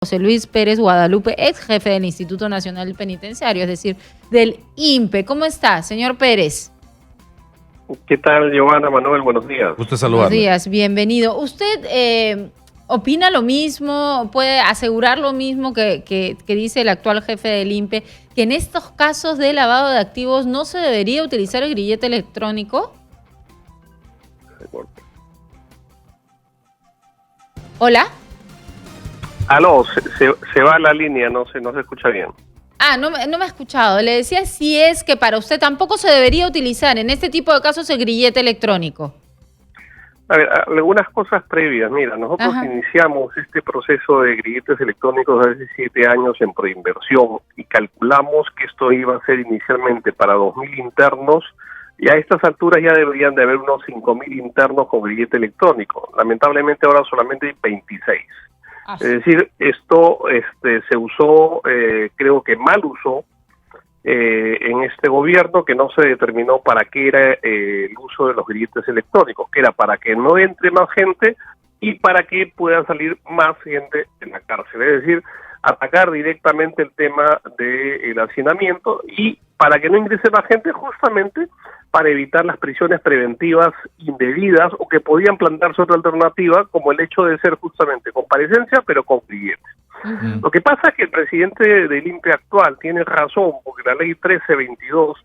José Luis Pérez Guadalupe, ex jefe del Instituto Nacional Penitenciario, es decir, del INPE. ¿Cómo está, señor Pérez? ¿Qué tal, Giovanna, Manuel? Buenos días. Gusto saludarle. Buenos días, bienvenido. ¿Usted opina lo mismo, puede asegurar lo mismo que dice el actual jefe del INPE, que en estos casos de lavado de activos no se debería utilizar el grillete electrónico? ¿Hola? Aló, se va la línea, no se escucha bien. No me ha escuchado. Le decía si es que para usted tampoco se debería utilizar en este tipo de casos el grillete electrónico. A ver, algunas cosas previas. Mira, nosotros iniciamos este proceso de grilletes electrónicos hace 7 años en Proinversión y calculamos que esto iba a ser inicialmente para 2.000 internos y a estas alturas ya deberían de haber unos 5.000 internos con grillete electrónico. Lamentablemente ahora solamente hay 26. Es decir, esto se usó, creo que mal uso en este gobierno, que no se determinó para qué era el uso de los grilletes electrónicos, que era para que no entre más gente y para que pueda salir más gente de la cárcel. Es decir, atacar directamente el tema del hacinamiento y para que no ingrese más gente, justamente para evitar las prisiones preventivas indebidas o que podían plantearse otra alternativa, como el hecho de ser justamente comparecencia, pero con grilletes. Lo que pasa es que el presidente del INPE actual tiene razón, porque la ley 1322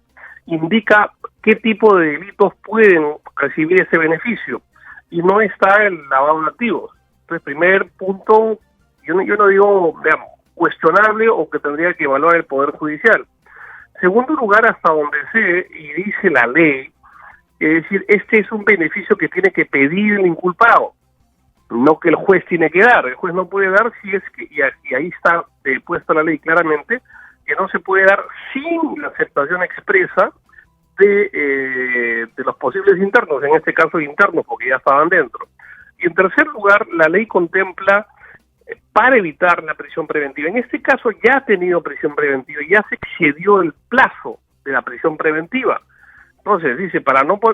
indica qué tipo de delitos pueden recibir ese beneficio, y no está el lavado de activos. Entonces, primer punto, yo no digo, digamos, cuestionable o que tendría que evaluar el Poder Judicial. Segundo lugar, hasta donde sé y dice la ley, es decir, este es un beneficio que tiene que pedir el inculpado, no que el juez tiene que dar. El juez no puede dar si es que, y ahí está puesta la ley claramente, que no se puede dar sin la aceptación expresa de los posibles internos, en este caso internos, porque ya estaban dentro. Y en tercer lugar, la ley contempla para evitar la prisión preventiva. En este caso ya ha tenido prisión preventiva, ya se excedió el plazo de la prisión preventiva. Entonces dice,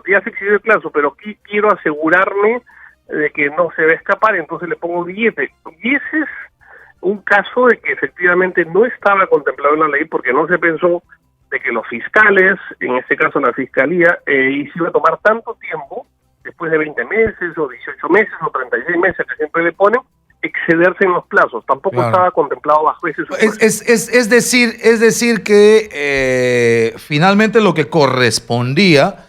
ya se excedió el plazo, pero quiero asegurarme de que no se va a escapar, entonces le pongo billete. Y ese es un caso de que efectivamente no estaba contemplado en la ley, porque no se pensó de que los fiscales, en este caso la fiscalía, y se iba a tomar tanto tiempo, después de 20 meses o 18 meses o 36 meses que siempre le ponen, excederse en los plazos. Tampoco estaba contemplado bajo ese supuesto. Es decir que finalmente lo que correspondía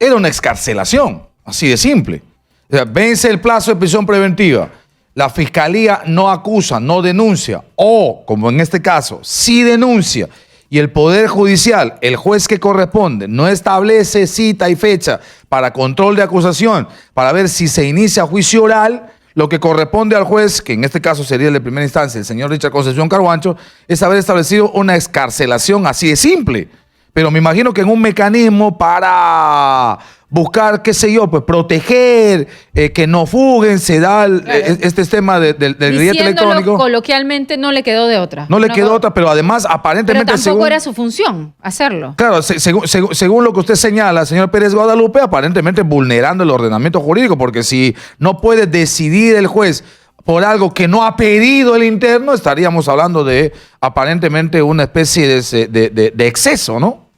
era una excarcelación, así de simple. O sea, vence el plazo de prisión preventiva, la fiscalía no acusa, no denuncia, o, como en este caso, sí denuncia, y el Poder Judicial, el juez que corresponde, no establece cita y fecha para control de acusación, para ver si se inicia juicio oral. Lo que corresponde al juez, que en este caso sería el de primera instancia, el señor Richard Concepción Carhuancho, es haber establecido una excarcelación así de simple. Pero me imagino que en un mecanismo para buscar, qué sé yo, pues proteger, que no fuguen, se da este tema del grillete electrónico. Coloquialmente no le quedó de otra. No le quedó otra, pero además aparentemente... Pero tampoco era su función hacerlo. Claro, según lo que usted señala, señor Pérez Guadalupe, aparentemente vulnerando el ordenamiento jurídico, porque si no puede decidir el juez por algo que no ha pedido el interno, estaríamos hablando de aparentemente una especie de exceso, ¿no?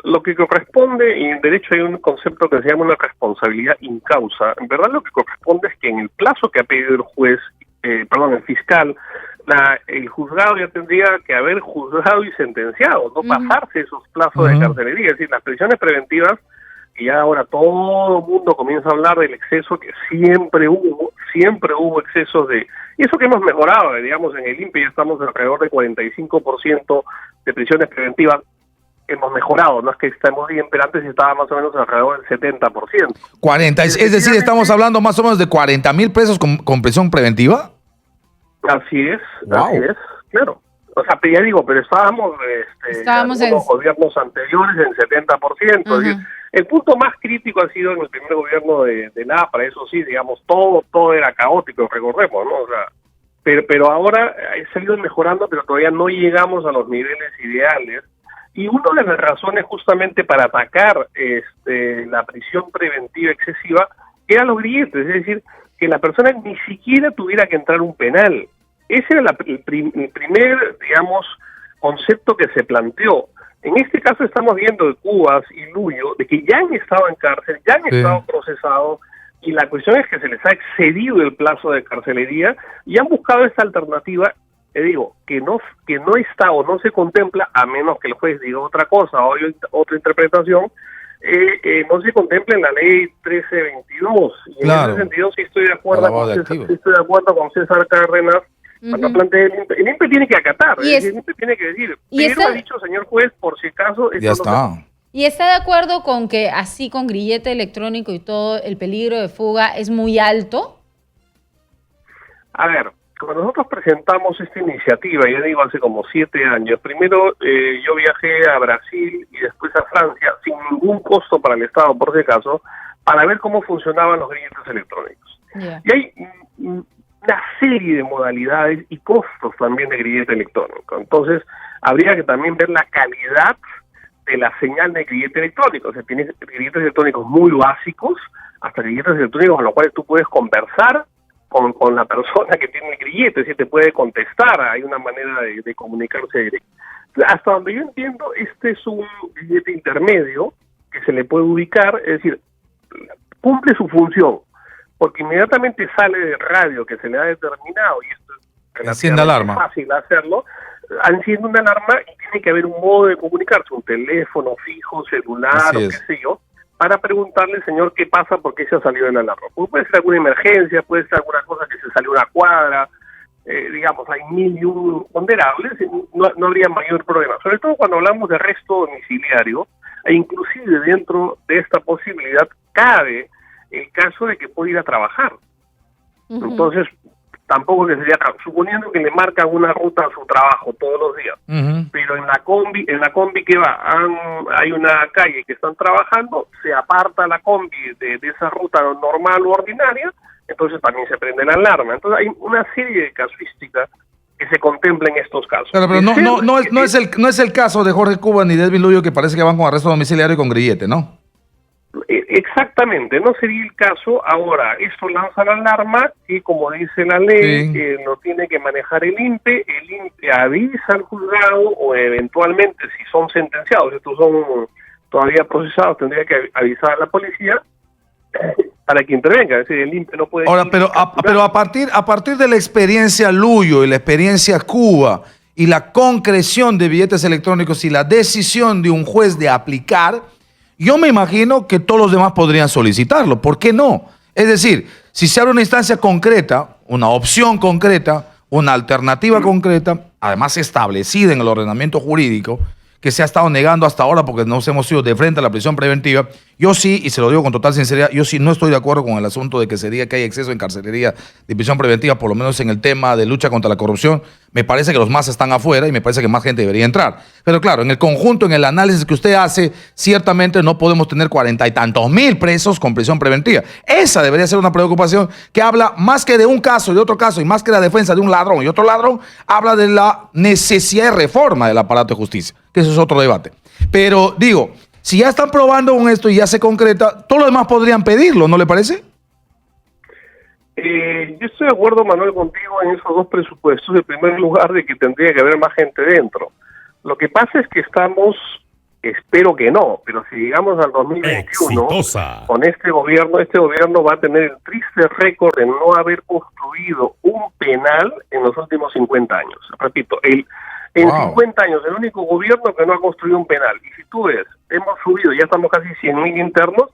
Lo que corresponde, y en derecho hay un concepto que se llama una responsabilidad incausa. En verdad lo que corresponde es que en el plazo que ha pedido el juez, el fiscal, el juzgado ya tendría que haber juzgado y sentenciado, no pasarse esos plazos de carcelería. Es decir, las prisiones preventivas, y ya ahora todo el mundo comienza a hablar del exceso que siempre hubo excesos de... Y eso que hemos mejorado, digamos, en el INPE ya estamos alrededor de 45% de prisiones preventivas. Hemos mejorado, no es que estemos bien, pero antes estaba más o menos alrededor del 70%. Es decir, estamos hablando más o menos de 40.000 presos con prisión preventiva. Así es, wow. Así es, claro. O sea, ya digo, pero estábamos en los gobiernos anteriores en 70%. Es decir, el punto más crítico ha sido en el primer gobierno de Lapra, eso sí, digamos, todo era caótico, recordemos, ¿no? O sea, pero ahora se ha ido mejorando, pero todavía no llegamos a los niveles ideales. Y una de las razones justamente para atacar la prisión preventiva excesiva eran los grilletes, es decir, que la persona ni siquiera tuviera que entrar a un penal. Ese era el primer, digamos, concepto que se planteó. En este caso estamos viendo de Cubas y Luyo, de que ya han estado en cárcel, ya han estado procesados, y la cuestión es que se les ha excedido el plazo de carcelería y han buscado esta alternativa, digo, que no está o no se contempla, a menos que el juez diga otra cosa o hay otra interpretación, no se contempla en la ley 1322. Y en ese sentido sí estoy de acuerdo con César Cárdenas. Cuando plantea el INPE tiene que acatar, el INPE tiene que decir, pero ha dicho, señor juez, por si acaso... Ya está. ¿Y está de acuerdo con que así con grillete electrónico y todo, el peligro de fuga es muy alto? A ver, cuando nosotros presentamos esta iniciativa, ya digo, hace como 7 años, primero yo viajé a Brasil y después a Francia, sin ningún costo para el Estado, por si acaso, para ver cómo funcionaban los grilletes electrónicos. Y hay una serie de modalidades y costos también de grillete electrónico. Entonces, habría que también ver la calidad de la señal de grillete electrónico. O sea, tienes grilletes electrónicos muy básicos, hasta grilletes electrónicos con los cuales tú puedes conversar con la persona que tiene el grillete, es decir, te puede contestar, hay una manera de comunicarse directo. Hasta donde yo entiendo, este es un grillete intermedio que se le puede ubicar, es decir, cumple su función, porque inmediatamente sale de radio que se le ha determinado, y esto es relativamente fácil hacerlo, enciende una alarma y tiene que haber un modo de comunicarse, un teléfono fijo, celular o qué sé yo, para preguntarle, señor, qué pasa, por qué se ha salido de la alarma. Pues puede ser alguna emergencia, puede ser alguna cosa que se salió una cuadra, digamos, hay 1001 ponderables, no habría mayor problema. Sobre todo cuando hablamos de arresto domiciliario, e inclusive dentro de esta posibilidad cabe el caso de que puede ir a trabajar. Entonces, tampoco que sería, suponiendo que le marcan una ruta a su trabajo todos los días, pero en la combi que va, hay una calle que están trabajando, se aparta la combi de esa ruta normal o ordinaria, entonces también se prende la alarma. Entonces hay una serie de casuísticas que se contempla en estos casos. Claro, pero no es el caso de Jorge Cuba ni de Edwin Luyo, que parece que van con arresto domiciliario y con grillete, ¿no? Exactamente, no sería el caso. Ahora, esto lanza la alarma y, como dice la ley, lo tiene que manejar el INPE avisa al juzgado, o eventualmente, si son sentenciados, estos son todavía procesados, tendría que avisar a la policía para que intervenga. Es decir, el INPE no puede... Ahora, pero a partir de la experiencia Luyo y la experiencia Cuba y la concreción de billetes electrónicos y la decisión de un juez de aplicar, yo me imagino que todos los demás podrían solicitarlo. ¿Por qué no? Es decir, si se abre una instancia concreta, una opción concreta, una alternativa concreta, además establecida en el ordenamiento jurídico, que se ha estado negando hasta ahora porque nos hemos ido de frente a la prisión preventiva, yo sí, y se lo digo con total sinceridad, yo sí no estoy de acuerdo con el asunto de que se diga que hay exceso en carcelería de prisión preventiva, por lo menos en el tema de lucha contra la corrupción. Me parece que los más están afuera y me parece que más gente debería entrar. Pero claro, en el conjunto, en el análisis que usted hace, ciertamente no podemos tener 40 y tantos mil presos con prisión preventiva. Esa debería ser una preocupación que habla más que de un caso y de otro caso, y más que la defensa de un ladrón y otro ladrón, habla de la necesidad de reforma del aparato de justicia, que eso es otro debate. Pero digo, si ya están probando con esto y ya se concreta, todos los demás podrían pedirlo, ¿no le parece? Yo estoy de acuerdo, Manuel, contigo en esos dos presupuestos. En primer lugar, de que tendría que haber más gente dentro. Lo que pasa es que estamos, espero que no, pero si llegamos al 2021, con este gobierno va a tener el triste récord de no haber construido un penal en los últimos 50 años. Repito, en 50 años, el único gobierno que no ha construido un penal. Y si tú ves, hemos subido, ya estamos casi 100.000 internos,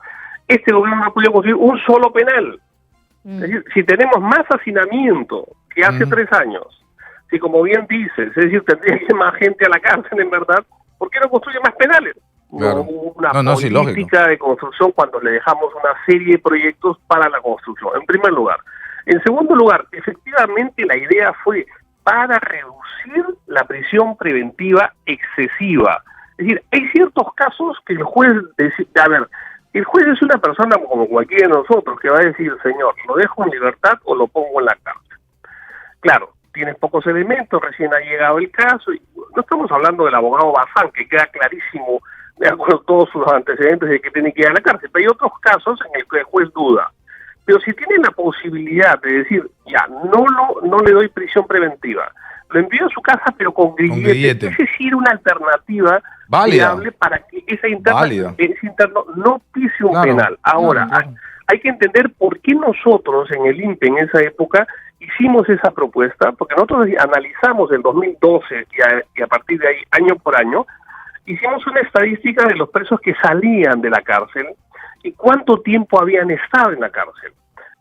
este gobierno no ha podido construir un solo penal. Es decir, si tenemos más hacinamiento que hace 3 años, si como bien dices, es decir, tendría que ir más gente a la cárcel en verdad, ¿por qué no construye más penales? Claro. No hubo una política de construcción cuando le dejamos una serie de proyectos para la construcción, en primer lugar. En segundo lugar, efectivamente la idea fue para reducir la prisión preventiva excesiva. Es decir, hay ciertos casos que el juez decide, a ver, el juez es una persona como cualquiera de nosotros que va a decir, señor, ¿lo dejo en libertad o lo pongo en la cárcel? Claro, tienes pocos elementos, recién ha llegado el caso, y no estamos hablando del abogado Bazán, que queda clarísimo, de acuerdo a todos sus antecedentes, de que tiene que ir a la cárcel, pero hay otros casos en el que el juez duda. Pero si tienen la posibilidad de decir, ya, no le doy prisión preventiva, lo envío a su casa pero con grillete. Es decir, una alternativa viable para que ese interno no pise un penal. Ahora, hay que entender por qué nosotros en el INPE en esa época hicimos esa propuesta, porque nosotros analizamos el 2012 y a partir de ahí, año por año, hicimos una estadística de los presos que salían de la cárcel y cuánto tiempo habían estado en la cárcel.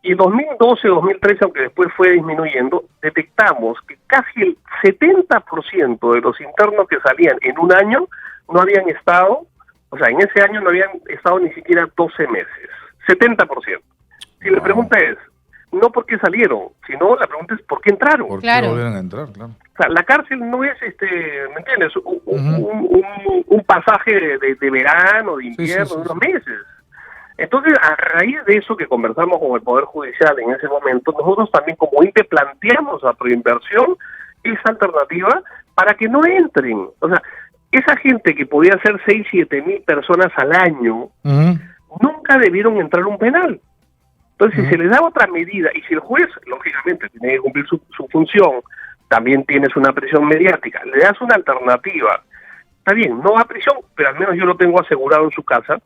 Y en 2012-2013, aunque después fue disminuyendo, detectamos que casi el 70% de los internos que salían en un año no habían estado, o sea, en ese año no habían estado ni siquiera 12 meses. 70%. Si la pregunta es, no por qué salieron, sino la pregunta es por qué entraron. ¿Por qué volvieron a entrar? Claro. O sea, la cárcel no es, ¿me entiendes? Un pasaje de verano, de invierno, de unos meses. Entonces, a raíz de eso que conversamos con el Poder Judicial en ese momento, nosotros también como INPE planteamos a Proinversión esa alternativa para que no entren. O sea, esa gente que podía ser 6-7 mil personas al año, nunca debieron entrar a un penal. Entonces, si se les da otra medida, y si el juez, lógicamente, tiene que cumplir su función, también tienes una prisión mediática, le das una alternativa, está bien, no va a prisión, pero al menos yo lo tengo asegurado en su casa,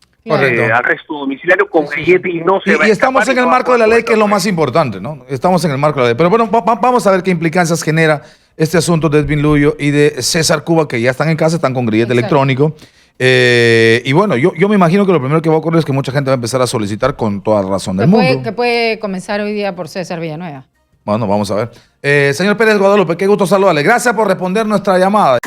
arresto domiciliario con grillete y no se va a escapar. Y estamos en el marco de la ley, que es lo más importante, ¿no? Estamos en el marco de la ley. Pero bueno, vamos a ver qué implicancias genera este asunto de Edwin Lullo y de César Cuba, que ya están en casa, están con grillete electrónico. Y bueno, yo me imagino que lo primero que va a ocurrir es que mucha gente va a empezar a solicitar con toda razón del mundo. Que puede comenzar hoy día por César Villanueva. Bueno, vamos a ver. Señor Pérez Guadalupe, qué gusto saludarle. Gracias por responder nuestra llamada.